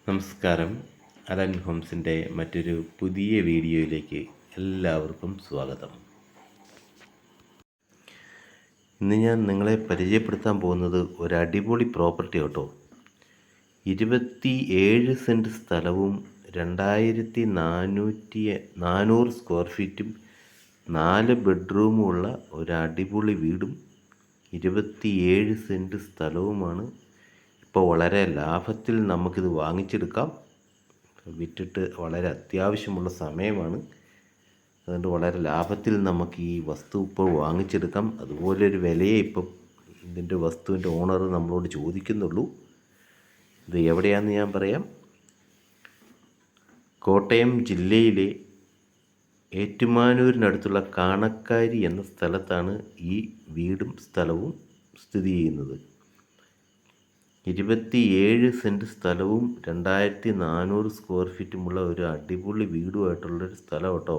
നമസ്കാരം. അലൻ ഹോംസിൻ്റെ മറ്റൊരു പുതിയ വീഡിയോയിലേക്ക് എല്ലാവർക്കും സ്വാഗതം. ഇന്ന് ഞാൻ നിങ്ങളെ പരിചയപ്പെടുത്താൻ പോകുന്നത് ഒരു അടിപൊളി പ്രോപ്പർട്ടി കേട്ടോ. 27 സെൻറ്റ് സ്ഥലവും 2400 സ്ക്വയർ ഫീറ്റും 4 ബെഡ്റൂമുള്ള ഒരു അടിപൊളി വീടും 27 സെൻറ്റ് സ്ഥലവുമാണ്. ഇപ്പോൾ വളരെ ലാഭത്തിൽ നമുക്കിത് വാങ്ങിച്ചെടുക്കാം. വിറ്റിട്ട് വളരെ അത്യാവശ്യമുള്ള സമയമാണ്. അതുകൊണ്ട് വളരെ ലാഭത്തിൽ നമുക്ക് ഈ വസ്തു ഇപ്പോൾ വാങ്ങിച്ചെടുക്കാം. അതുപോലെ ഒരു വിലയെ ഇപ്പം ഇതിൻ്റെ വസ്തുവിൻ്റെ ഓണർ നമ്മളോട് ചോദിക്കുന്നുള്ളൂ. ഇത് എവിടെയാണെന്ന് ഞാൻ പറയാം. കോട്ടയം ജില്ലയിലെ ഏറ്റുമാനൂരിനടുത്തുള്ള കാണക്കാരി എന്ന സ്ഥലത്താണ് ഈ വീടും സ്ഥലവും സ്ഥിതി ചെയ്യുന്നത്. 27 സെൻറ്റ് സ്ഥലവും 2400 സ്ക്വയർ ഫീറ്റുമുള്ള ഒരു അടിപൊളി വീടുമായിട്ടുള്ളൊരു സ്ഥലം കേട്ടോ.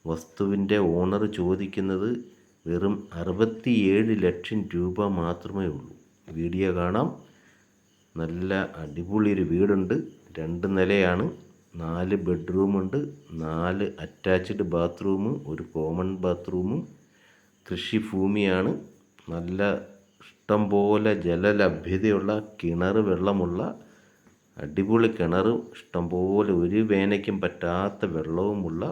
വസ്തുവിൻ്റെ ഓണർ ചോദിക്കുന്നത് വെറും 67 ലക്ഷം രൂപ മാത്രമേ ഉള്ളൂ. വീഡിയോ കാണാം. നല്ല അടിപൊളി ഒരു വീടുണ്ട്. 2 നിലയാണ്, 4 ബെഡ്റൂമുണ്ട്, 4 അറ്റാച്ച്ഡ് ബാത്റൂമും ഒരു കോമൺ ബാത്റൂമും, കൃഷിഭൂമിയാണ്. നല്ല ഇഷ്ടം പോലെ ജലലഭ്യതയുള്ള കിണർ വെള്ളമുള്ള അടിപൊളി കിണറും ഇഷ്ടംപോലെ ഒരു വേനയ്ക്കും പറ്റാത്ത വെള്ളവുമുള്ള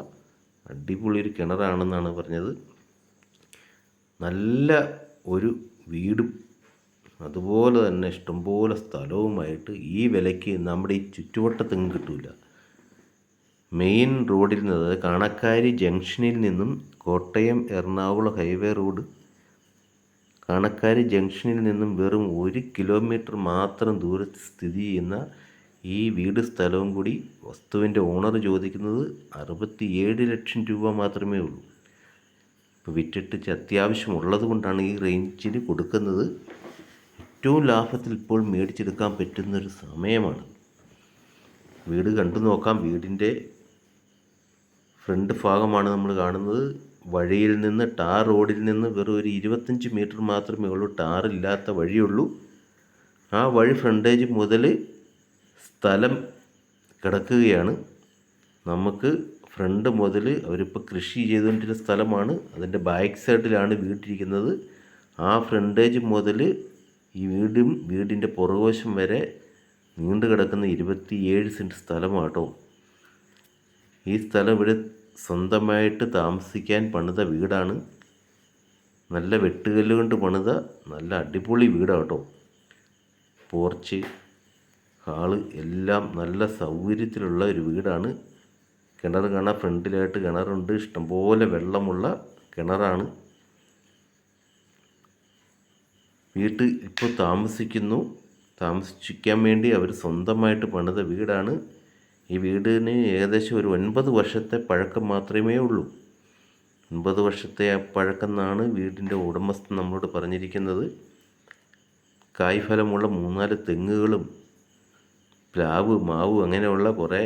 അടിപൊളി ഒരു കിണറാണെന്നാണ് പറഞ്ഞത്. നല്ല ഒരു വീടും അതുപോലെ തന്നെ ഇഷ്ടംപോലെ സ്ഥലവുമായിട്ട് ഈ വിലയ്ക്ക് നമ്മുടെ ഈ ചുറ്റുവട്ടത്തെങ്ങും കിട്ടില്ല. മെയിൻ റോഡിൽ നിന്ന്, അതായത് കാണക്കാരി ജംഗ്ഷനിൽ നിന്നും കോട്ടയം എറണാകുളം ഹൈവേ റോഡ്, കാണക്കാരി ജംഗ്ഷനിൽ നിന്നും വെറും 1 കിലോമീറ്റർ മാത്രം ദൂരത്ത് സ്ഥിതി ചെയ്യുന്ന ഈ വീട് സ്ഥലവും കൂടി വസ്തുവിൻ്റെ ഓണർ ചോദിക്കുന്നത് 67 ലക്ഷം രൂപ മാത്രമേ ഉള്ളൂ. ഇപ്പോൾ വിറ്റിട്ട് അത്യാവശ്യമുള്ളത് കൊണ്ടാണ് ഈ റേഞ്ചിന് കൊടുക്കുന്നത്. ഏറ്റവും ലാഭത്തിൽ ഇപ്പോൾ മേടിച്ചെടുക്കാൻ പറ്റുന്നൊരു സമയമാണ്. വീട് കണ്ടു നോക്കാം. വീടിൻ്റെ ഫ്രണ്ട് ഭാഗമാണ് നമ്മൾ കാണുന്നത്. വഴിയിൽ നിന്ന്, ടാർ റോഡിൽ നിന്ന് വെറും ഒരു 25 മീറ്റർ മാത്രമേ ഉള്ളൂ. ടാറില്ലാത്ത വഴിയുള്ളൂ. ആ വഴി ഫ്രണ്ടേജ് മുതൽ സ്ഥലം കിടക്കുകയാണ്. നമുക്ക് ഫ്രണ്ട് മുതൽ അവരിപ്പോൾ കൃഷി ചെയ്തുകൊണ്ടിരുന്ന സ്ഥലമാണ്. അതിൻ്റെ ബാക്ക് സൈഡിലാണ് വീട്ടിരിക്കുന്നത്. ആ ഫ്രണ്ടേജ് മുതൽ ഈ വീടും വീടിൻ്റെ പുറകുവശം വരെ നീണ്ടു കിടക്കുന്ന 27 സെൻറ്റ് സ്ഥലമാട്ടോ. ഈ സ്ഥലം ഇവിടെ സ്വന്തമായിട്ട് താമസിക്കാൻ പണിത വീടാണ്. നല്ല വെട്ടുകല്ല് കൊണ്ട് പണിത നല്ല അടിപൊളി വീടാണ് കേട്ടോ. പോർച്ച്, ഹാള് എല്ലാം നല്ല സൗകര്യത്തിലുള്ള ഒരു വീടാണ്. കിണർ കാണാൻ ഫ്രണ്ടിലായിട്ട് കിണറുണ്ട്. ഇഷ്ടംപോലെ വെള്ളമുള്ള കിണറാണ്. വീട്ടിൽ ഇപ്പോൾ താമസിക്കാൻ വേണ്ടി അവർ സ്വന്തമായിട്ട് പണിത വീടാണ്. ഈ വീടിന് ഏകദേശം ഒരു 9 വർഷത്തെ പഴക്കം മാത്രമേ ഉള്ളൂ. 9 വർഷത്തെ പഴക്കം എന്നാണ് വീടിൻ്റെ ഉടമസ്ഥൻ നമ്മളോട് പറഞ്ഞിരിക്കുന്നത്. കായ്ഫലമുള്ള 3-4 തെങ്ങുകളും പ്ലാവ്, മാവ് അങ്ങനെയുള്ള കുറേ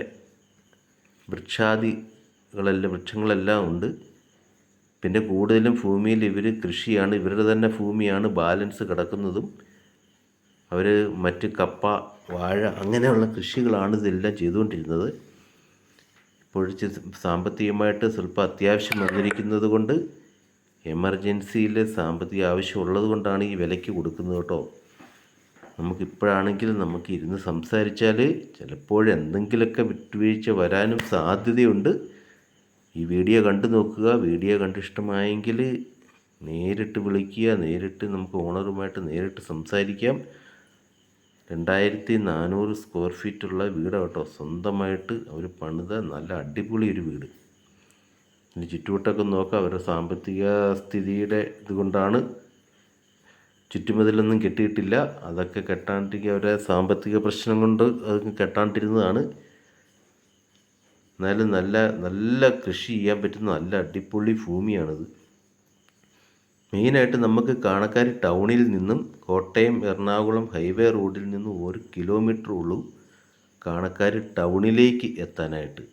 വൃക്ഷങ്ങളെല്ലാം ഉണ്ട്. പിന്നെ കൂടുതലും ഭൂമിയിൽ ഇവർ കൃഷിയാണ്. ഇവരുടെ തന്നെ ഭൂമിയാണ് ബാലൻസ് കിടക്കുന്നതും. അവർ മറ്റ് കപ്പ, വാഴ അങ്ങനെയുള്ള കൃഷികളാണ് ഇതെല്ലാം ചെയ്തുകൊണ്ടിരുന്നത്. ഇപ്പോഴത്തെ സാമ്പത്തികമായിട്ട് സ്വല്പം അത്യാവശ്യം വന്നിരിക്കുന്നത് കൊണ്ട്, എമർജൻസിയിൽ സാമ്പത്തിക ആവശ്യമുള്ളത് കൊണ്ടാണ് ഈ വിലയ്ക്ക് കൊടുക്കുന്നത് കേട്ടോ. നമുക്കിപ്പോഴാണെങ്കിൽ നമുക്ക് ഇരുന്ന് സംസാരിച്ചാൽ ചിലപ്പോഴെന്തെങ്കിലുമൊക്കെ വിട്ടുവീഴ്ച വരാനും സാധ്യതയുണ്ട്. ഈ വീഡിയോ കണ്ടു നോക്കുക. വീഡിയോ കണ്ടിഷ്ടമായെങ്കിൽ നേരിട്ട് വിളിക്കുക. നേരിട്ട് നമുക്ക് ഓണറുമായിട്ട് നേരിട്ട് സംസാരിക്കാം. 2400 സ്ക്വയർ ഫീറ്റുള്ള വീടാണ് കേട്ടോ. സ്വന്തമായിട്ട് അവർ പണിത നല്ല അടിപൊളി ഒരു വീട്. ഇനി ചുറ്റുവട്ടമൊക്കെ നോക്കാം. അവരുടെ സാമ്പത്തിക സ്ഥിതിയുടെ ഇതുകൊണ്ടാണ് ചുറ്റുമതിലൊന്നും കെട്ടിയിട്ടില്ല. അതൊക്കെ കെട്ടാണ്ടിരിക്കുക അവരുടെ സാമ്പത്തിക പ്രശ്നം കൊണ്ട് അതൊക്കെ കെട്ടാണ്ടിരുന്നതാണ്. എന്നാലും നല്ല കൃഷി ചെയ്യാൻ പറ്റുന്ന നല്ല അടിപൊളി ഭൂമിയാണിത്. മെയിനായിട്ട് നമുക്ക് കാണക്കാരി ടൗണിൽ നിന്നും കോട്ടയം എറണാകുളം ഹൈവേ റോഡിൽ നിന്നും 1 കിലോമീറ്റർ ഉള്ളൂ കാണക്കാരി ടൗണിലേക്ക് എത്താനായിട്ട്.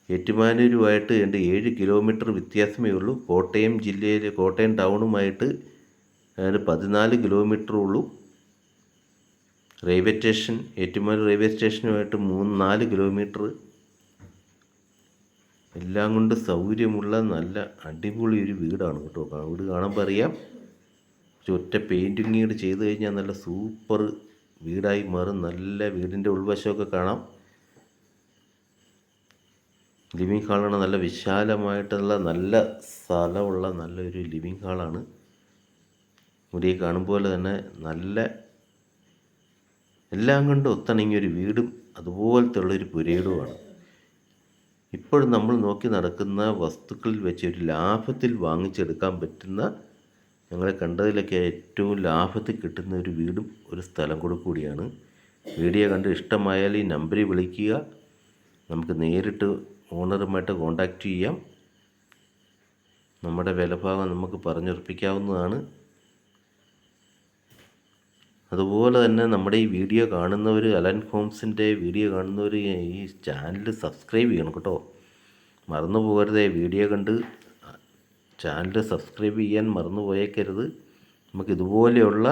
ഏറ്റുമാനൂരുമായിട്ട് 7 കിലോമീറ്റർ വ്യത്യാസമേ ഉള്ളൂ. കോട്ടയം ജില്ലയിലെ കോട്ടയം ടൗണുമായിട്ട് 14 കിലോമീറ്റർ ഉള്ളൂ. റെയിൽവേ സ്റ്റേഷൻ, ഏറ്റുമാനൂർ റെയിൽവേ സ്റ്റേഷനുമായിട്ട് 3-4 കിലോമീറ്റർ. എല്ലാം കൊണ്ട് സൗകര്യമുള്ള നല്ല അടിപൊളി ഒരു വീടാണ് കേട്ടോ. വീട് കാണുമ്പോൾ അറിയാം. ഒറ്റ പെയിൻറ്റിങ് കൂടി ചെയ്ത് കഴിഞ്ഞാൽ നല്ല സൂപ്പർ വീടായി മാറും. നല്ല വീടിൻ്റെ ഉൾവശമൊക്കെ കാണാം. ലിവിങ് ഹാളാണ്. നല്ല വിശാലമായിട്ടുള്ള നല്ല സ്ഥലമുള്ള നല്ലൊരു ലിവിങ് ഹാളാണ്. ഇവിടെ കാണുമ്പോൾ തന്നെ നല്ല എല്ലാം കൊണ്ട് ഒത്തിണങ്ങിയൊരു വീടും അതുപോലത്തെ ഉള്ളൊരു പുരയിടവുമാണ്. ഇപ്പോഴും നമ്മൾ നോക്കി നടക്കുന്ന വസ്തുക്കളിൽ വെച്ച് ഒരു ലാഭത്തിൽ വാങ്ങിച്ചെടുക്കാൻ പറ്റുന്ന, ഞങ്ങളെ കണ്ടതിലൊക്കെ ഏറ്റവും ലാഭത്തിൽ കിട്ടുന്ന ഒരു വീടും ഒരു സ്ഥലം കൂടിയാണ്. വീഡിയോ കണ്ട് ഇഷ്ടമായാൽ ഈ നമ്പറിൽ വിളിക്കുക. നമുക്ക് നേരിട്ട് ഓണറുമായിട്ട് കോൺടാക്റ്റ് ചെയ്യാം. നമ്മുടെ വിലഭാഗം നമുക്ക് പറഞ്ഞുറപ്പിക്കാവുന്നതാണ്. അതുപോലെ തന്നെ നമ്മുടെ ഈ വീഡിയോ കാണുന്നവർ, അലൻ ഹോംസിൻ്റെ വീഡിയോ കാണുന്നവർ ഈ ചാനൽ സബ്സ്ക്രൈബ് ചെയ്യണം കേട്ടോ. മറന്നു പോകരുതേ. വീഡിയോ കണ്ട് ചാനൽ സബ്സ്ക്രൈബ് ചെയ്യാൻ മറന്നു പോയേക്കരുത്. നമുക്കിതുപോലെയുള്ള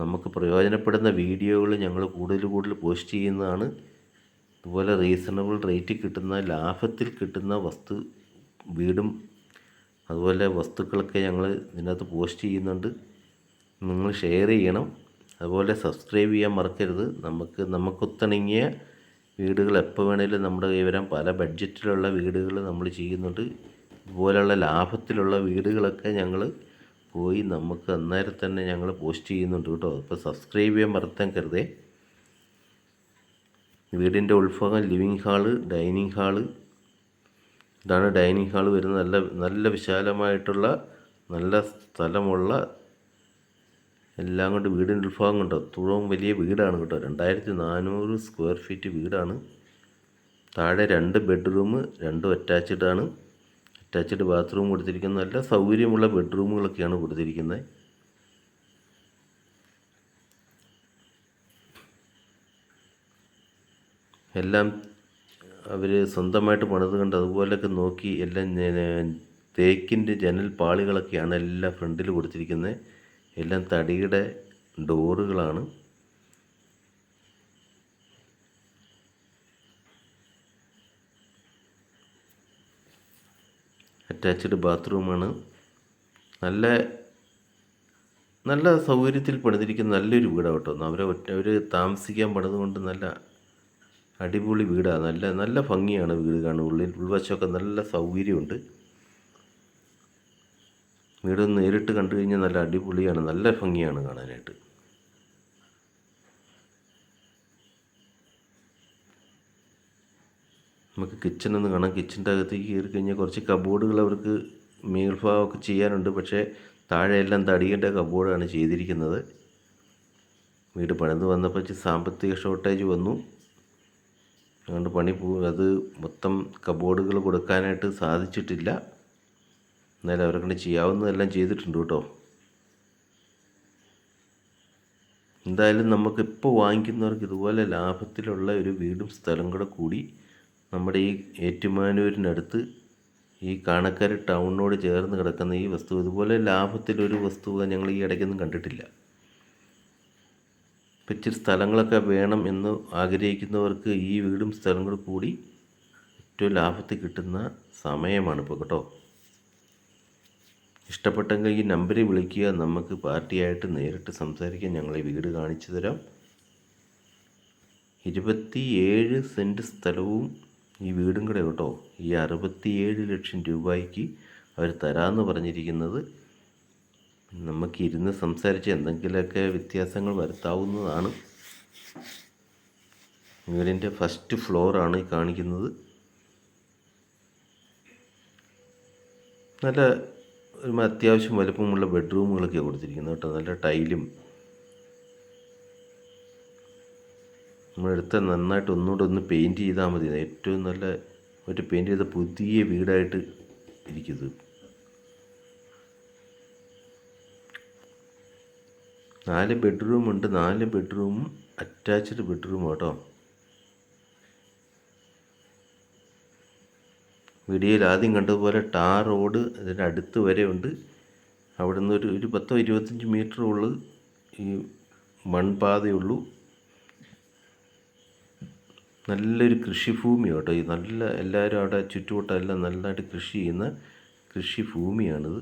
നമുക്ക് പ്രയോജനപ്പെടുന്ന വീഡിയോകൾ ഞങ്ങൾ കൂടുതൽ പോസ്റ്റ് ചെയ്യുന്നതാണ്. ഇതുപോലെ റീസണബിൾ റേറ്റിൽ കിട്ടുന്ന, ലാഭത്തിൽ കിട്ടുന്ന വീടും അതുപോലെ വസ്തുക്കളൊക്കെ ഞങ്ങൾ ഇതിനകത്ത് പോസ്റ്റ് ചെയ്യുന്നുണ്ട്. നിങ്ങൾ ഷെയർ ചെയ്യണം. അതുപോലെ സബ്സ്ക്രൈബ് ചെയ്യാൻ മറക്കരുത്. നമുക്കൊത്തിണങ്ങിയ വീടുകൾ എപ്പോൾ വേണേലും നമ്മുടെ കൈ വരാൻ. പല ബഡ്ജറ്റിലുള്ള വീടുകൾ നമ്മൾ ചെയ്യുന്നുണ്ട്. ഇതുപോലെയുള്ള ലാഭത്തിലുള്ള വീടുകളൊക്കെ ഞങ്ങൾ പോയി നമുക്ക് അന്നേരം തന്നെ ഞങ്ങൾ പോസ്റ്റ് ചെയ്യുന്നുണ്ട് കേട്ടോ. അപ്പോൾ സബ്സ്ക്രൈബ് ചെയ്യാൻ മറക്കരുതേ. വീടിൻ്റെ ഉൾഭാഗം ലിവിങ് ഹാള്, ഡൈനിങ് ഹാള്. ഇതാണ് ഡൈനിങ് ഹാള് വരുന്നത്. നല്ല വിശാലമായിട്ടുള്ള നല്ല സ്ഥലമുള്ള, എല്ലാം കൊണ്ട് വീടിൻ്റെ ഉൾഭാഗം കൊണ്ട് അത്രയും വലിയ വീടാണ് കേട്ടോ. 2400 സ്ക്വയർ ഫീറ്റ് വീടാണ്. താഴെ 2 ബെഡ്റൂം, 2 അറ്റാച്ച്ഡ് ആണ്. അറ്റാച്ച്ഡ് ബാത്റൂം കൊടുത്തിരിക്കുന്നത്. നല്ല സൗകര്യമുള്ള ബെഡ്റൂമുകളൊക്കെയാണ് കൊടുത്തിരിക്കുന്നത്. എല്ലാം അവർ സ്വന്തമായിട്ട് പണിത് കണ്ട് അതുപോലെയൊക്കെ നോക്കി എല്ലാം തേക്കിൻ്റെ ജനൽ പാളികളൊക്കെയാണ് എല്ലാം ഫ്രണ്ടിൽ കൊടുത്തിരിക്കുന്നത്. എല്ലാം തടിയുടെ ഡോറുകളാണ്. അറ്റാച്ച്ഡ് ബാത്റൂമാണ്. നല്ല സൗകര്യത്തിൽ പണിതിരിക്കുന്ന നല്ലൊരു വീടാണ് കേട്ടോ. അവർ താമസിക്കാൻ പണിതുകൊണ്ട് നല്ല അടിപൊളി വീടാണ്. നല്ല ഭംഗിയാണ് വീട് കാണും. ഉൾവശമൊക്കെ നല്ല സൗകര്യമുണ്ട്. വീട് നേരിട്ട് കണ്ടു കഴിഞ്ഞാൽ നല്ല അടിപൊളിയാണ്, നല്ല ഭംഗിയാണ് കാണാനായിട്ട്. നമുക്ക് കിച്ചണൊന്ന് കാണാം. കിച്ചൻ്റെ അകത്തേക്ക് കയറി കഴിഞ്ഞാൽ കുറച്ച് കബോർഡുകൾ അവർക്ക് മേൽഭാഗമൊക്കെ ചെയ്യാനുണ്ട്. പക്ഷേ താഴെ എല്ലാം തടിയുടെ കബോർഡാണ് ചെയ്തിരിക്കുന്നത്. വീട് പണിത് വന്നപ്പോൾ സാമ്പത്തിക ഷോർട്ടേജ് വന്നു. അതുകൊണ്ട് അത് മൊത്തം കബോർഡുകൾ കൊടുക്കാനായിട്ട് സാധിച്ചിട്ടില്ല. എന്നാലും അവരെ ചെയ്യാവുന്നതെല്ലാം ചെയ്തിട്ടുണ്ട് കേട്ടോ. എന്തായാലും നമുക്കിപ്പോൾ വാങ്ങിക്കുന്നവർക്ക് ഇതുപോലെ ലാഭത്തിലുള്ള ഒരു വീടും സ്ഥലം കൂടി നമ്മുടെ ഈ ഏറ്റുമാനൂരിനടുത്ത് ഈ കാണക്കാരി ടൗണിനോട് ചേർന്ന് കിടക്കുന്ന ഈ വസ്തു, ഇതുപോലെ ലാഭത്തിലൊരു വസ്തു ഞങ്ങൾ ഈ ഇടയ്ക്കൊന്നും കണ്ടിട്ടില്ല. ഇച്ചിരി സ്ഥലങ്ങളൊക്കെ വേണം എന്ന് ആഗ്രഹിക്കുന്നവർക്ക് ഈ വീടും സ്ഥലം കൂടി ഏറ്റവും ലാഭത്തിൽ കിട്ടുന്ന സമയമാണ് ഇപ്പോൾ കേട്ടോ. ഇഷ്ടപ്പെട്ടെങ്കിൽ ഈ നമ്പറിൽ വിളിക്കുക. നമുക്ക് പാർട്ടിയായിട്ട് നേരിട്ട് സംസാരിക്കാൻ. ഞങ്ങൾ ഈ വീട് കാണിച്ചു തരാം. 27 സെൻറ്റ് സ്ഥലവും ഈ വീടും കൂടെ കേട്ടോ. ഈ 67 ലക്ഷം രൂപയ്ക്ക് അവർ തരാമെന്ന് പറഞ്ഞിരിക്കുന്നത്. നമുക്കിരുന്ന് സംസാരിച്ച് എന്തെങ്കിലുമൊക്കെ വ്യത്യാസങ്ങൾ വരുത്താവുന്നതാണ്. വീടിൻ്റെ ഫസ്റ്റ് ഫ്ലോറാണ് ഈ കാണിക്കുന്നത്. നല്ല അത്യാവശ്യം വലുപ്പമുള്ള ബെഡ്റൂമുകളൊക്കെ കൊടുത്തിരിക്കുന്നത് കേട്ടോ. നല്ല ടൈലും നമ്മളെടുത്ത് നന്നായിട്ട് ഒന്ന് പെയിൻറ്റ് ചെയ്താൽ മതി. ഏറ്റവും നല്ല ഒരു പെയിൻറ്റ് ചെയ്ത പുതിയ വീടായിട്ട് ഇരിക്കുന്നത്. 4 ബെഡ്റൂമുണ്ട്. 4 ബെഡ്റൂമും അറ്റാച്ച്ഡ് ബെഡ്റൂം കേട്ടോ. വീഡിയോയിൽ ആദ്യം കണ്ടതുപോലെ ടാർ റോഡ് അതിൻ്റെ അടുത്ത് വരെ ഉണ്ട്. അവിടെ നിന്ന് ഒരു 10-25 മീറ്റർ ഉള്ളു ഈ മൺപാതയുള്ളൂ. നല്ലൊരു കൃഷിഭൂമി കേട്ടോ. ഈ നല്ല എല്ലാവരും അവിടെ ചുറ്റുവട്ടമെല്ലാം നല്ലതായിട്ട് കൃഷി ചെയ്യുന്ന കൃഷിഭൂമിയാണിത്.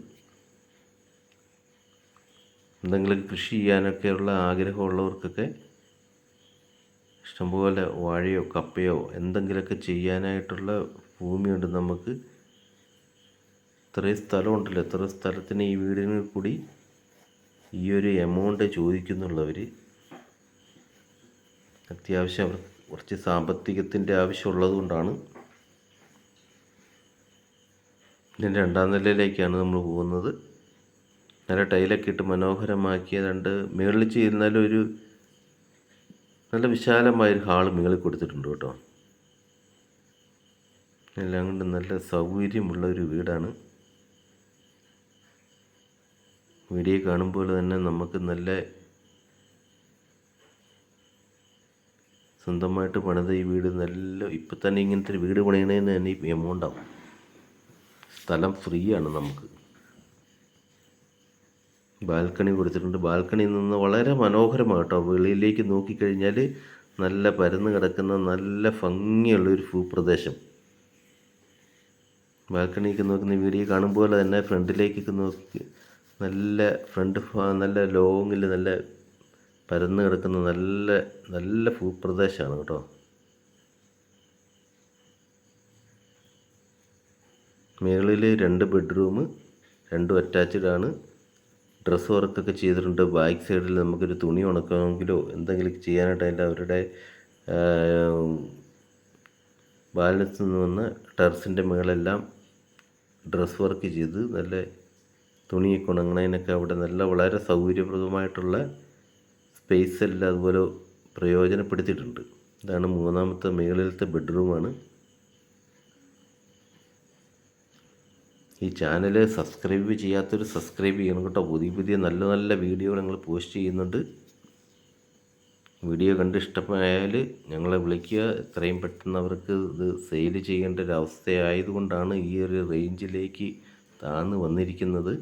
എന്തെങ്കിലും കൃഷി ചെയ്യാനൊക്കെയുള്ള ആഗ്രഹമുള്ളവർക്കൊക്കെ ഇഷ്ടംപോലെ വാഴയോ കപ്പയോ എന്തെങ്കിലുമൊക്കെ ചെയ്യാനായിട്ടുള്ള ഭൂമിയുണ്ട് നമുക്ക്. ഇത്രയും സ്ഥലമുണ്ടല്ലോ, ഇത്ര സ്ഥലത്തിന് ഈ വീടിന് കൂടി ഈ ഒരു എമൗണ്ട് ചോദിക്കുന്നുള്ളവർ. അത്യാവശ്യം അവർക്ക് കുറച്ച് സാമ്പത്തികത്തിൻ്റെ ആവശ്യമുള്ളത് കൊണ്ടാണ്. പിന്നെ 2ാം നിലയിലേക്കാണ് നമ്മൾ പോകുന്നത്. നല്ല ടൈലൊക്കെ ഇട്ട് മനോഹരമാക്കിയ മുകളിൽ ചെയ്യുന്നാലും ഒരു നല്ല വിശാലമായൊരു ഹാള് മുകളിൽ കൊടുത്തിട്ടുണ്ട് കേട്ടോ. എല്ലാം കൊണ്ട് നല്ല സൗകര്യമുള്ള ഒരു വീടാണ്. വീഡിയോ കാണുമ്പോൾ തന്നെ നമുക്ക് നല്ല സ്വന്തമായിട്ട് പണിത ഈ വീട് നല്ല ഇപ്പം തന്നെ ഇങ്ങനത്തെ ഒരു വീട് പണിയണതിന് തന്നെ ഈ എമൗണ്ട് ആവും. സ്ഥലം ഫ്രീ ആണ് നമുക്ക്. ബാൽക്കണി കൊടുത്തിട്ടുണ്ട്. ബാൽക്കണിയിൽ നിന്ന് വളരെ മനോഹരമാണ് കേട്ടോ. വെളിയിലേക്ക് നോക്കിക്കഴിഞ്ഞാൽ നല്ല പരന്ന് കിടക്കുന്ന നല്ല ഭംഗിയുള്ളൊരു ഭൂപ്രദേശം. ബാൽക്കണിക്ക് നോക്കുന്ന വീഡിയോ കാണുമ്പോൾ തന്നെ ഫ്രണ്ടിലേക്കൊക്കെ നോക്കി നല്ല നല്ല ലോങ്ങിൽ നല്ല പരന്ന് കിടക്കുന്ന നല്ല നല്ല ഭൂപ്രദേശമാണ് കേട്ടോ. മുകളിൽ 2 ബെഡ്റൂം, 2 അറ്റാച്ച്ഡ് ആണ്. ഡ്രസ്സ് വർക്കൊക്കെ ചെയ്തിട്ടുണ്ട്. ബാക്ക് സൈഡിൽ നമുക്കൊരു തുണി ഉണക്കണമെങ്കിലോ എന്തെങ്കിലും ചെയ്യാനായിട്ട് അതിൻ്റെ അവരുടെ ബാലൻസ് നിന്ന് വന്ന ടെറസിൻ്റെ മുകളെല്ലാം ഡ്രസ്സ് വർക്ക് ചെയ്ത് നല്ല തുണിയൊക്കെ ഉണങ്ങണതിനൊക്കെ അവിടെ നല്ല വളരെ സൗകര്യപ്രദമായിട്ടുള്ള സ്പേസ് എല്ലാം അതുപോലെ പ്രയോജനപ്പെടുത്തിയിട്ടുണ്ട്. ഇതാണ് 3ാമത്തെ മുകളിലത്തെ ബെഡ്റൂമാണ്. ഈ ചാനൽ സബ്സ്ക്രൈബ് ചെയ്യാത്തൊരു സബ്സ്ക്രൈബ് ചെയ്യണം കേട്ടോ. പുതിയ നല്ല നല്ല വീഡിയോകൾ ഞങ്ങൾ പോസ്റ്റ് ചെയ്യുന്നുണ്ട്. വീഡിയോ കണ്ട് ഇഷ്ടമായാൽ ഞങ്ങളെ വിളിക്കുക. എത്രയും പെട്ടെന്ന് അവർക്ക് ഇത് സെയിൽ ചെയ്യേണ്ട ഒരു അവസ്ഥയായതുകൊണ്ടാണ് ഈ ഒരു റേഞ്ചിലേക്ക് താഴ്ന്നു വന്നിരിക്കുന്നത്.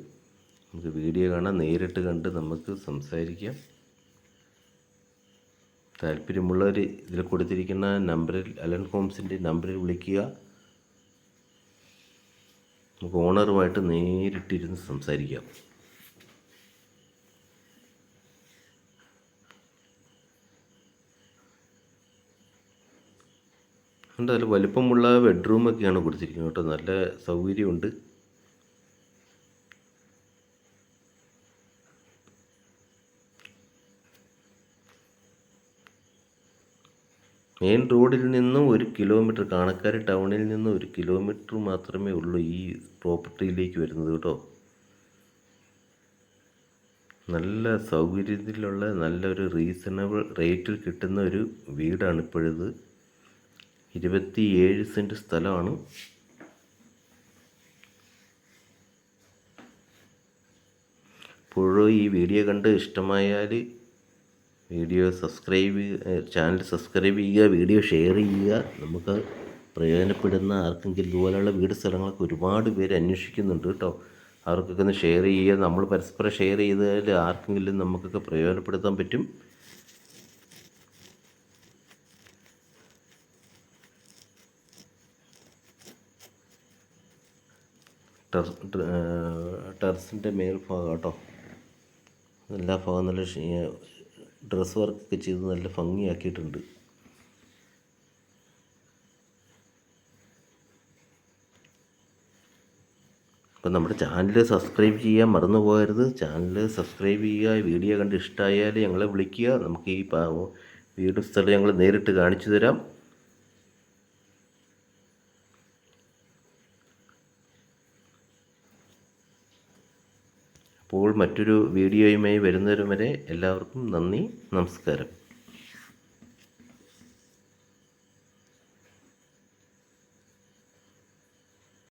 നമുക്ക് വീഡിയോ കാണാൻ നേരിട്ട് കണ്ട് നമുക്ക് സംസാരിക്കാം. താല്പര്യമുള്ളവർ ഇതിൽ കൊടുത്തിരിക്കുന്ന നമ്പറിൽ അലൻ ഹോംസിൻ്റെ നമ്പറിൽ വിളിക്കുക. നമുക്ക് ഓണറുമായിട്ട് നേരിട്ടിരുന്ന് സംസാരിക്കാം. എന്തായാലും വലിപ്പമുള്ള ബെഡ്റൂമൊക്കെയാണ് കൊടുത്തിരിക്കുന്നത് കേട്ടോ. നല്ല സൗകര്യമുണ്ട്. മെയിൻ റോഡിൽ നിന്നും 1 കിലോമീറ്റർ, കാണക്കാരി ടൗണിൽ നിന്ന് 1 കിലോമീറ്റർ മാത്രമേ ഉള്ളൂ ഈ പ്രോപ്പർട്ടിയിലേക്ക് വരുന്നത് കേട്ടോ. നല്ല സൗകര്യത്തിലുള്ള നല്ലൊരു റീസണബിൾ റേറ്റിൽ കിട്ടുന്ന ഒരു വീടാണ് ഇപ്പോഴിത്. 27 സെൻറ്റ് സ്ഥലമാണ്. ഇപ്പോഴും ഈ വീഡിയോ കണ്ട് ഇഷ്ടമായാൽ ചാനൽ സബ്സ്ക്രൈബ് ചെയ്യുക, വീഡിയോ ഷെയർ ചെയ്യുക. നമുക്ക് പ്രയോജനപ്പെടുന്ന ആർക്കെങ്കിലും ഇതുപോലെയുള്ള വീട് സ്ഥലങ്ങളൊക്കെ ഒരുപാട് പേര് അന്വേഷിക്കുന്നുണ്ട് കേട്ടോ. അവർക്കൊക്കെ ഒന്ന് ഷെയർ ചെയ്യുക. നമ്മൾ പരസ്പരം ഷെയർ ചെയ്താൽ ആർക്കെങ്കിലും നമുക്കൊക്കെ പ്രയോജനപ്പെടുത്താൻ പറ്റും. ടെറസിൻ്റെ മേൽഭാഗം കേട്ടോ. എല്ലാ ഭാഗം നല്ല ഡ്രസ്സ് വർക്കൊക്കെ ചെയ്ത് നല്ല ഭംഗിയാക്കിയിട്ടുണ്ട്. അപ്പം നമ്മുടെ ചാനൽ സബ്സ്ക്രൈബ് ചെയ്യാൻ മറന്നു പോകരുത്. ചാനൽ സബ്സ്ക്രൈബ് ചെയ്യുക. വീഡിയോ കണ്ട് ഇഷ്ടമായാൽ ഞങ്ങളെ വിളിക്കുക. നമുക്ക് ഈ വീട് സ്ഥലം ഞങ്ങൾ നേരിട്ട് കാണിച്ചു തരാം. അപ്പോൾ മറ്റൊരു വീഡിയോയുമായി വരുന്നവരും വരെ എല്ലാവർക്കും നന്ദി, നമസ്കാരം.